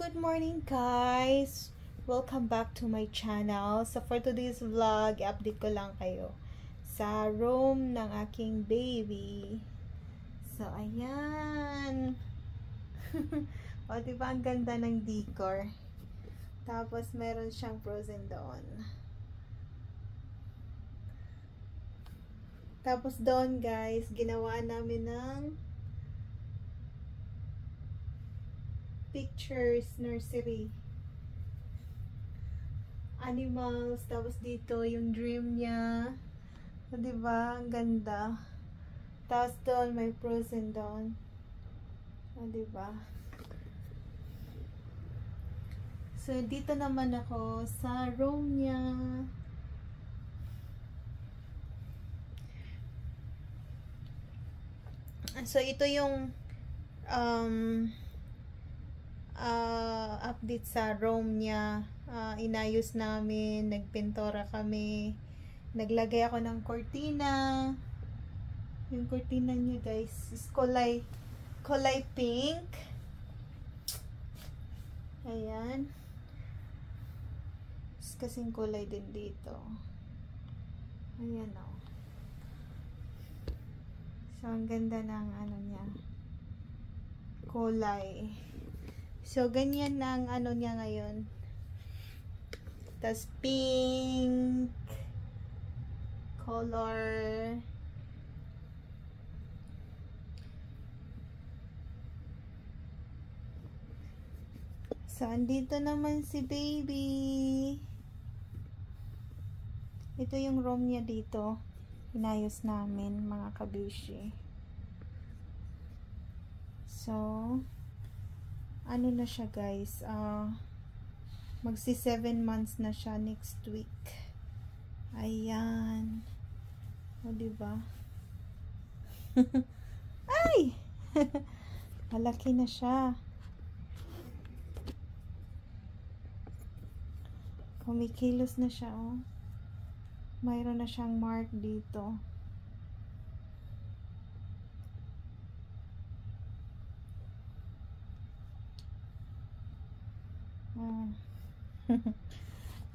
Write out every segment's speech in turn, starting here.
good morning guys! Welcome back to my channel. So for today's vlog, update ko lang kayo sa room ng aking baby. So ayan. O diba ang ganda ng decor. Tapos meron siyang frozen doon. Tapos doon guys, ginawa namin ng pictures nursery. Animals. Tapos dito yung dream niya. So, diba? Ang ganda. Tapos doon may frozen doon. O, diba? So, dito naman ako sa room niya. So, ito yung update sa room niya. Inayos namin, nagpintora kami, naglagay ako ng cortina. Yung cortina niya guys is kulay pink. Ayan, is kasing kulay din dito. Ayan o. So ang ganda ng ano niya, kulay. So, ganyan na ang ano niya ngayon. Tas pink color. So, andito naman si baby. Ito yung room niya dito. Inayos namin, mga kabishi. So, ano na siya guys, magsi 7 months na siya next week. Ayan. O diba? Ay! Malaki na siya. Kumikilos na siya, oh. Mayroon na siyang mark dito.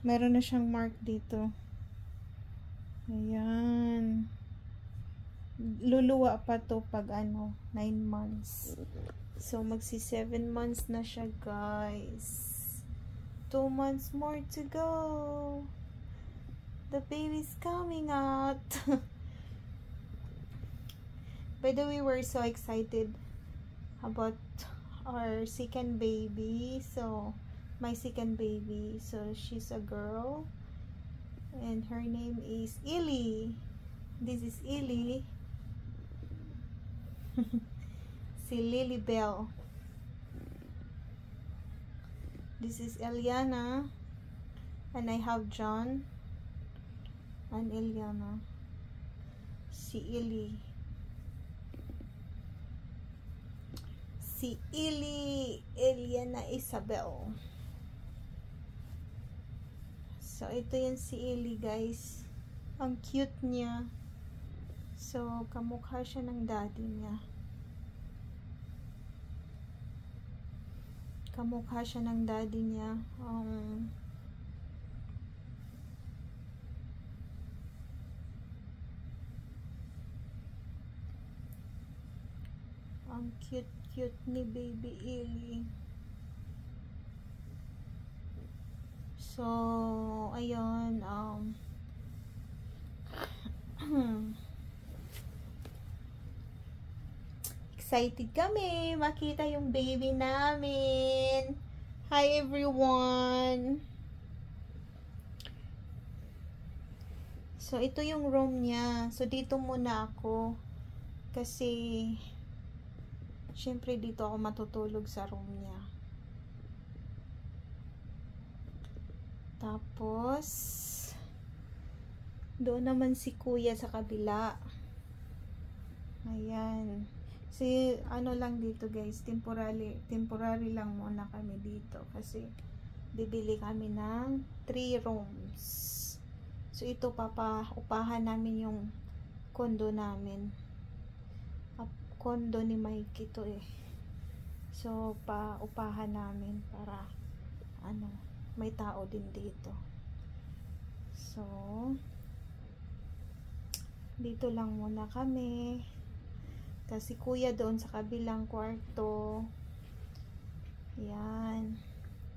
Meron na siyang mark dito. Ayan. Luluwa pa to pag ano, 9 months. So magsi 7 months na siya guys. 2 months more to go. The baby's coming out. By the way, we're so excited about our second baby. So my second baby, so she's a girl and her name is Illy. This is Illy. Si Lily Bell. This is Eliana, and I have John and Eliana. Si Illy. Si Illy Eliana Isabel. So, ito yan si Illy guys. Ang cute niya. So, kamukha siya ng daddy niya. Kamukha siya ng daddy niya. Ang cute ni baby Illy. So, ayun, excited kami makita yung baby namin. Hi everyone! So, ito yung room niya. So, dito muna ako. Kasi, syempre dito ako matutulog sa room niya. Tapos, doon naman si kuya sa kabila. Ayan. Si, ano lang dito guys, temporary lang muna kami dito. Kasi, bibili kami ng 3 rooms. So, ito upahan namin yung condo namin. Condo ni Mikey to eh. So, paupahan namin para ano, may tao din dito. So, dito lang muna kami. Kasi kuya doon sa kabilang kwarto. Yan.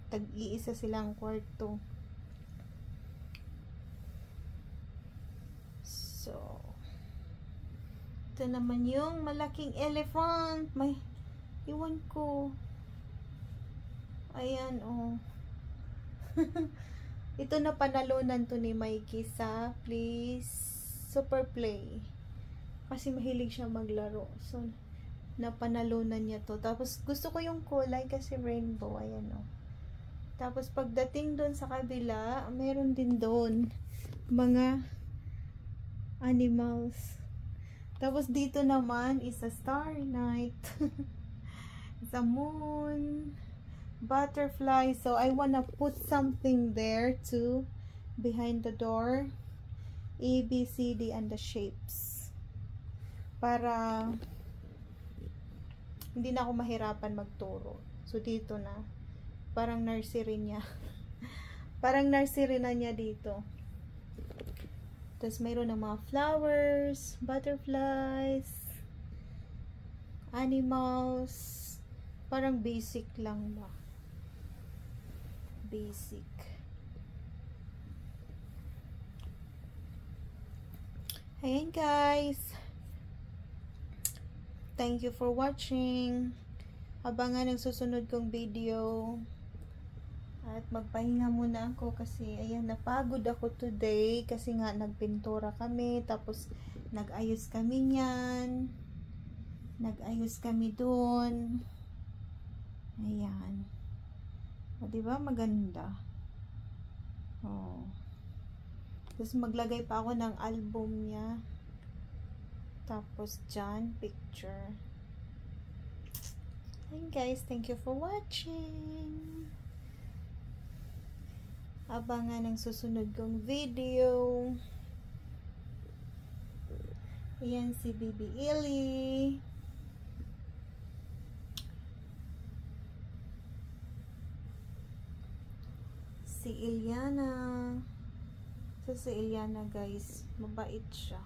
Tag-iisa silang kwarto. So, ito naman yung malaking elephant. May, iwan ko. Ayan, oh. Ito na panalunan to ni Mikey sa Please Super Play. Kasi mahilig siya maglaro. So, napanalunan niya to. Tapos, gusto ko yung kulay kasi rainbow. Ayan, oh. Tapos, pagdating doon sa kabila, meron din doon mga animals. Tapos, dito naman is a star night. It's a moon. Butterfly. So, I wanna put something there too. Behind the door. A, B, C, D, and the shapes. Para hindi na ako mahirapan magturo. So, dito na. Parang nursery niya. Parang nursery na niya dito. Tapos, mayroon ng mga flowers, butterflies, animals. Parang basic lang ba? Basic. Ayan guys. Thank you for watching. Abangan ang susunod kong video. At magpahinga muna ako kasi ayan, napagod ako today kasi nga nagpintura kami, tapos nag-ayos kami niyan. Nag-ayos kami doon. Ayan. O, diba? Maganda. Oh. Tapos maglagay pa ako ng album niya. Tapos dyan, picture. Ayan guys, thank you for watching. Abangan ang susunod kong video. Ayan si Bibi Ili. Si Iliana. So, si Iliana guys, mabait siya.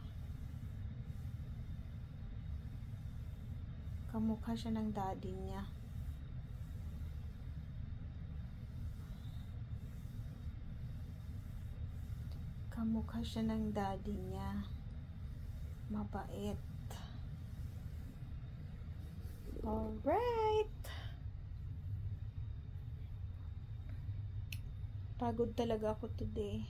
Kamukha siya ng daddy niya. Kamukha siya ng daddy niya. Mabait. Alright. Pagod talaga ako today.